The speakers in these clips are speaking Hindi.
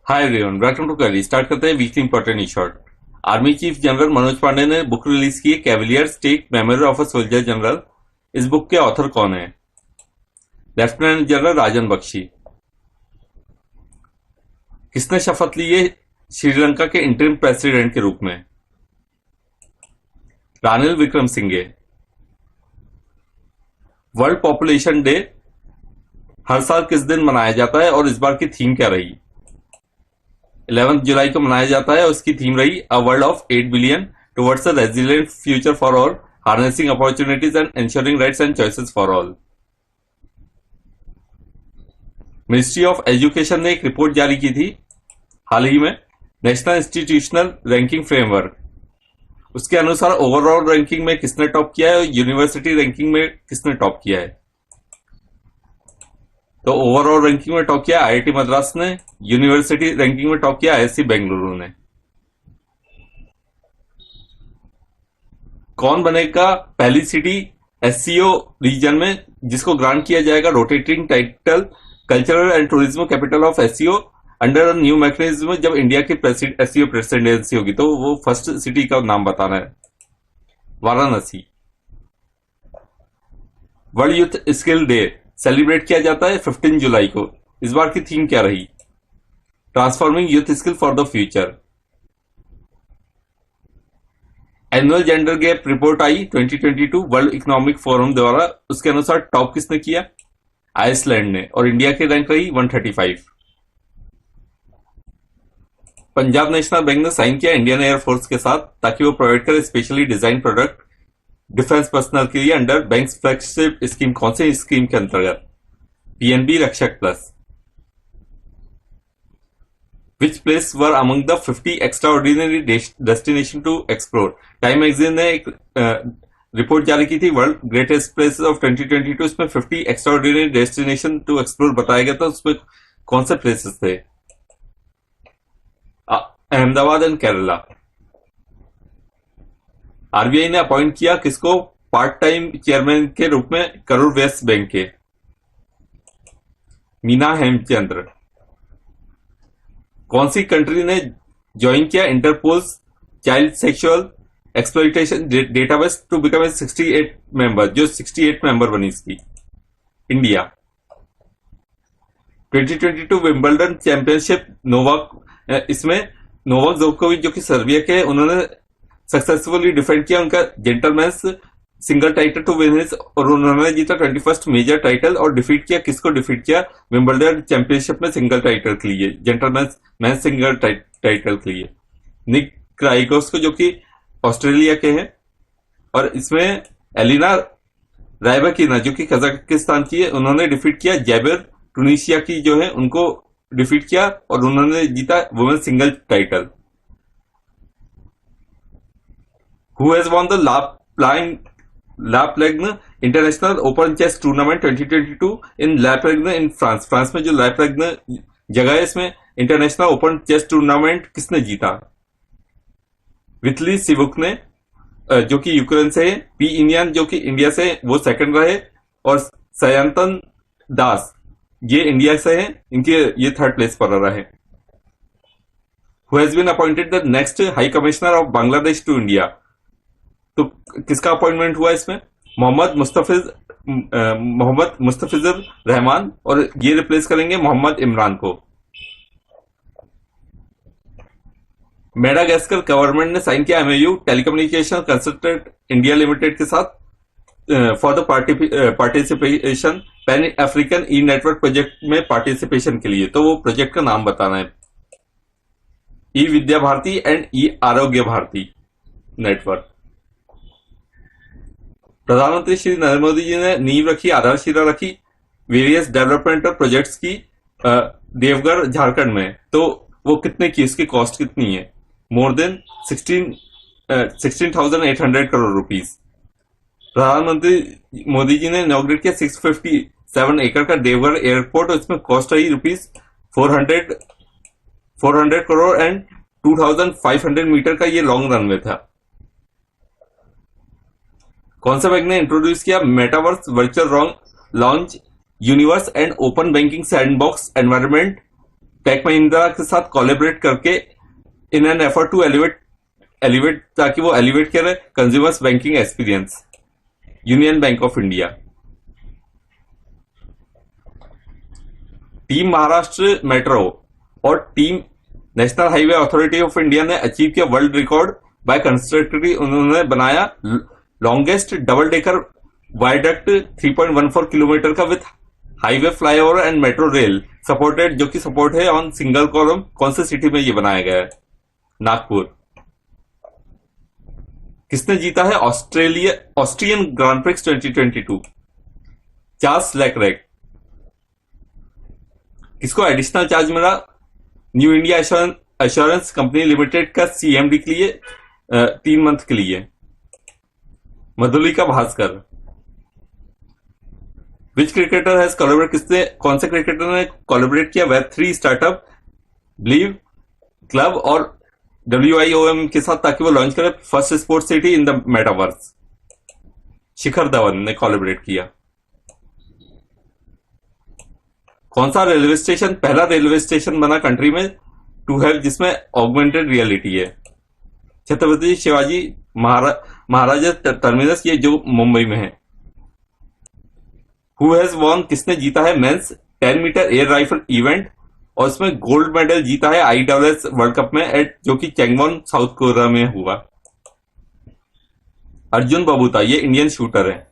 हाय एवरीवन, वेलकम टू कैली। स्टार्ट करते हैं weekly important in short. Army chief general Manoj Pande ने बुक रिलीज की है, cavalier state memory of a soldier general. इस बुक के ऑथर कौन है? Lieutenant general Rajan Bakshi. किसने शपथ ली है श्रीलंका के इंटरिम प्रेसिडेंट के रूप में? Ranil Wickremesinghe. World population day हर साल किस दिन मनाया जाता है और इस बार की थीम क्या रही? 11 जुलाई को मनाया जाता है और उसकी थीम रही a world of 8 billion towards a resilient future for all, harnessing opportunities and ensuring rights and choices for all. Ministry of education ने एक रिपोर्ट जारी की थी हाल ही में, नेशनल इंस्टीट्यूशनल रैंकिंग फ्रेमवर्क। उसके अनुसार ओवरऑल रैंकिंग में किसने टॉप किया है और यूनिवर्सिटी रैंकिंग में किसने टॉप किया है? तो ओवरऑल रैंकिंग में टॉप किया आईआईटी मद्रास ने, यूनिवर्सिटी रैंकिंग में टॉप किया आईआईएससी बेंगलुरु ने। कौन बनेगा पहली सिटी एससीओ रीजन में जिसको ग्रांट किया जाएगा rotating title cultural and tourism capital of SCO under new mechanism? जब इंडिया की एससीओ प्रेसिडेंसी होगी तो वो फर्स्ट सिटी का नाम बताना है। Varanasi. World youth skill day celebrate किया जाता है 15 जुलाई को। इस बार की थीम क्या रही? Transforming youth skill for the future. Annual gender gap report I 2022 world economic forum द्वारा। उसके अनुसार टॉप किसने किया? आइसलैंड ने, और इंडिया की रैंक रही 135। पंजाब नेशनल बैंक ने साइन किया इंडियन एयरफोर्स के साथ ताकि वो प्रोवाइड करे specially design product defence personnel के लिए अंडर बैंक फ्लैगशिप स्कीम। कौन सी स्कीम के अंतर्गत? PNB Rakshak plus. Which place were among the 50 extraordinary destination to explore? Time magazine ने एक रिपोर्ट जारी की थी वर्ल्ड ग्रेटेस्ट प्लेसेस ऑफ 2022। इसमें 50 extraordinary destination to explore बताया गया था। उसमें कौन से प्लेसेस थे? अहमदाबाद एंड केरला। आरबीआई ने अपॉइंट किया किसको पार्ट टाइम चेयरमैन के रूप में करूर वेस्ट बैंक के? मीना हेमचंद्र। कौन सी कंट्री ने ज्वाइन किया Interpol's child sexual exploitation database to become a 68 member, जो 68 मेंबर बनी इसकी? इंडिया। 2022 विंबलडन चैंपियनशिप नोवाक, इसमें नोवाक जोकोविच जो कि सर्बिया के, उन्होंने सक्सेसफुली डिफेंड किया उनका gentlemen's single title to win his, और उन्होंने जीता 21st मेजर टाइटल। और डिफीट किया किसको? डिफीट किया विंबलडन चैंपियनशिप में सिंगल टाइटल के लिए, जेंटलमैन्स मैन सिंगल टाइटल के लिए, निक क्राइगोस को जो कि ऑस्ट्रेलिया के हैं। और इसमें एलिना रायबाकिना जो कि कजाकिस्तान की है, उन्होंने डिफीट किया जैबिर टूनिशिया की जो है उनको डिफीट किया और उन्होंने जीता women single title. Who has won the La Plagne international open chess tournament 2022 in La Plagne in France? France में जो लापलैग्न जगह है, इसमें इंटरनेशनल ओपन चेस टूर्नामेंट किसने जीता? वितली सिवुक ने, जो कि यूक्रेन से है। पी इंडियन जो कि इंडिया से, वो सेकंड रहे। और सयंतन दास ये इंडिया से है, इनके ये थर्ड प्लेस पर रहे। Who has been appointed the next high commissioner of Bangladesh to India? तो किसका अपॉइंटमेंट हुआ इसमें? मोहम्मद मुस्तफिजुर रहमान, और ये रिप्लेस करेंगे मोहम्मद इमरान को। मेडागास्कर गवर्नमेंट ने साइन किया MOU telecommunication consultant India limited के साथ for the participation pan African E network project में पार्टिसिपेशन के लिए। तो वो प्रोजेक्ट का नाम बताना है। ई Vidya Bharati and E Arogya Bharati network. प्रधानमंत्री श्री नरेंद्र मोदी जी ने नींव रखी, आधारशिला रखी वेरियस डेवलपमेंटल प्रोजेक्ट्स की देवघर झारखंड में। तो वो कितने की, उसकी कॉस्ट कितनी है? More than 16,800 crore rupees. प्रधानमंत्री मोदी जी ने इनॉग्रेट किया 657 एकड़ का देवघर एयरपोर्ट, और इसमें कॉस्ट रही रुपीस 400 करोड़ एंड 2,500 मीटर का ये लॉन्ग रनवे था। कौन सा बैंक ने इंट्रोड्यूस किया metaverse virtual launch universe and open banking sandbox environment tech Mahindra के साथ कोलैबोरेट करके in an effort to elevate ताकि वो एलिवेट करे consumers banking experience. Union bank of India. Team Maharashtra metro और team national highway authority of India ने अचीव किया वर्ल्ड रिकॉर्ड बाय कंस्ट्रक्टिव। उन्होंने बनाया longest double decker viaduct 3.14 kilometre का with highway flyover and metro rail supported, जो कि सपोर्ट है ऑन सिंगल कॉलम। कौन से सिटी में ये बनाया गया है? नागपुर। किसने जीता है Austrian Grand Prix 2022? Charles Leclerc. किसको एडिशनल चार्ज मिला? New India Assurance Company Limited का सीएमडी के लिए 3 मंथ के लिए। Madhulika Bhaskar. Which cricketer has collaborate कौन से क्रिकेटर ने कोलैबोरेट किया वेब3 स्टार्टअप बिलीव क्लब और WIOM के साथ ताकि वो लॉन्च करे first sports city in the metaverse? Shikhar Dhawan ने कोलैबोरेट किया। कौन सा रेलवे स्टेशन पहला रेलवे स्टेशन बना कंट्री में टू हैव जिसमें ऑगमेंटेड रियलिटी है? छत्रपति शिवाजी महाराजा टर्मिनस, ये जो मुंबई में है। हु हैज वॉन किसने जीता है men's 10 metre air rifle event और इसमें गोल्ड मेडल जीता है IWS वर्ल्ड कप में एट जो कि चैंगवॉन साउथ कोरिया में हुआ। अर्जुन बबूता, ये इंडियन शूटर है।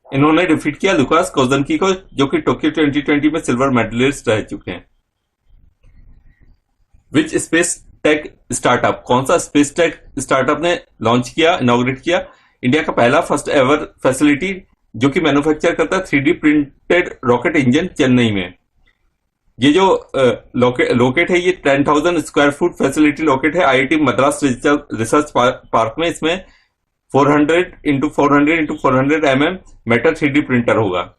इन्होंने डिफीट किया लुकास कोजनकी को जो कि टोक्यो 2020 में सिल्वर मेडलिस्ट रह चुके हैं। विच स्पेस टेक स्टार्टअप कौन सा स्पेस टेक स्टार्टअप ने लॉन्च किया इनॉग्रेट किया इंडिया का पहला फर्स्ट एवर फैसिलिटी जो कि मैन्युफैक्चर करता है 3D printed rocket engine Chennai में? ये जो लोकेट है ये 10,000 स्क्वायर फुट फैसिलिटी लोकेट है IIT मद्रास रिसर्च पार्क में। इसमें 400x400x400 mm Meta 3D printer होगा।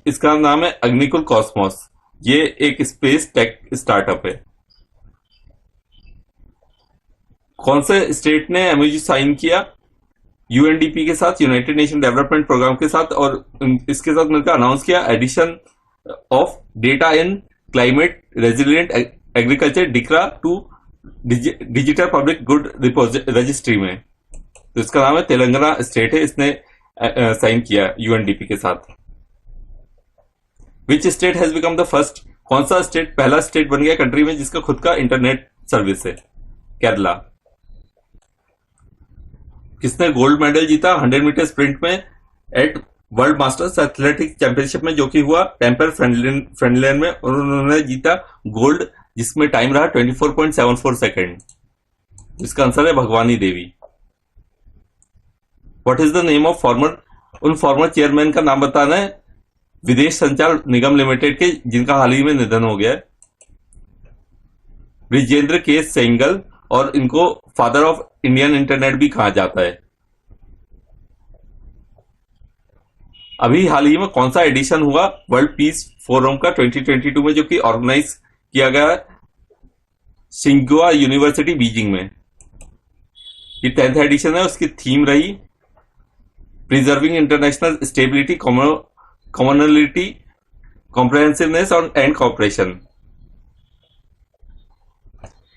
इसका नाम है अग्निकुल कॉस्मोस। ये एक स्पेस टेक स्टार्टअप है। कौन से स्टेट ने MOU साइन किया UNDP के साथ, यूनाइटेड नेशन डेवलपमेंट प्रोग्राम के साथ, और इसके साथ मिलकर अनाउंस किया edition of data in climate resilient agriculture DiCRA to digital public good registry में? तो इसका नाम है तेलंगाना स्टेट है, इसने साइन किया UNDP के साथ। Which state has become the first कौन सा स्टेट पहला स्टेट बन गया कंट्री में जिसका खुद का इंटरनेट सर्विस है? केरला। किसने गोल्ड मेडल जीता 100 मीटर स्प्रिंट में at world masters athletics championship में जो कि हुआ टेम्पर फ्रेंडलैंड में, और उन्होंने जीता गोल्ड जिसमें टाइम रहा 24.74 सेकेंड। इसका आंसर है Bhagwani Devi. What is the name of उन फॉर्मर चेयरमैन का नाम बताना है विदेश संचार निगम लिमिटेड के जिनका हाल ही में निधन हो गया है? ब्रिजेंद्र के सेंगल, और इनको फादर ऑफ इंडियन इंटरनेट भी कहा जाता है। अभी हाल ही में कौन सा एडिशन हुआ वर्ल्ड पीस फोरम का 2022 में जो कि ऑर्गेनाइज किया गया है सिंगुआ यूनिवर्सिटी बीजिंग में? ये 10th एडिशन है। उसकी थीम रही preserving international stability, commonality, comprehensiveness and cooperation.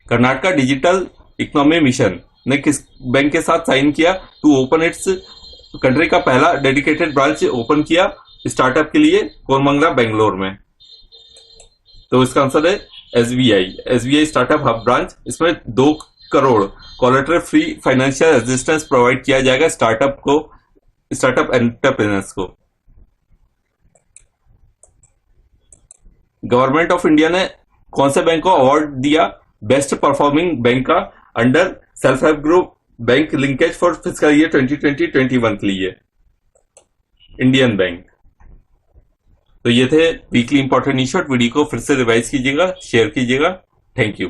Karnataka digital economy mission ने किस बैंक के साथ साइन किया टू ओपन इट्स कंट्री का पहला डेडिकेटेड ब्रांच ओपन किया स्टार्टअप के लिए कोरमंगला बेंगलोर में? तो इसका आंसर है SBI स्टार्टअप हब ब्रांच। इसमें 2 crore collateral free financial assistance provide किया जाएगा स्टार्टअप एंटरप्रेन्योर्स को। गवर्नमेंट ऑफ इंडिया ने कौन से बैंक को अवार्ड दिया बेस्ट परफॉर्मिंग बैंक का under self help group bank linkage for fiscal year 2020-21 के लिए? Indian bank. तो ये थे वीकली इंपॉर्टेंट न्यूज़। वीडियो को फिर से रिवाइज कीजिएगा, शेयर कीजिएगा। Thank you.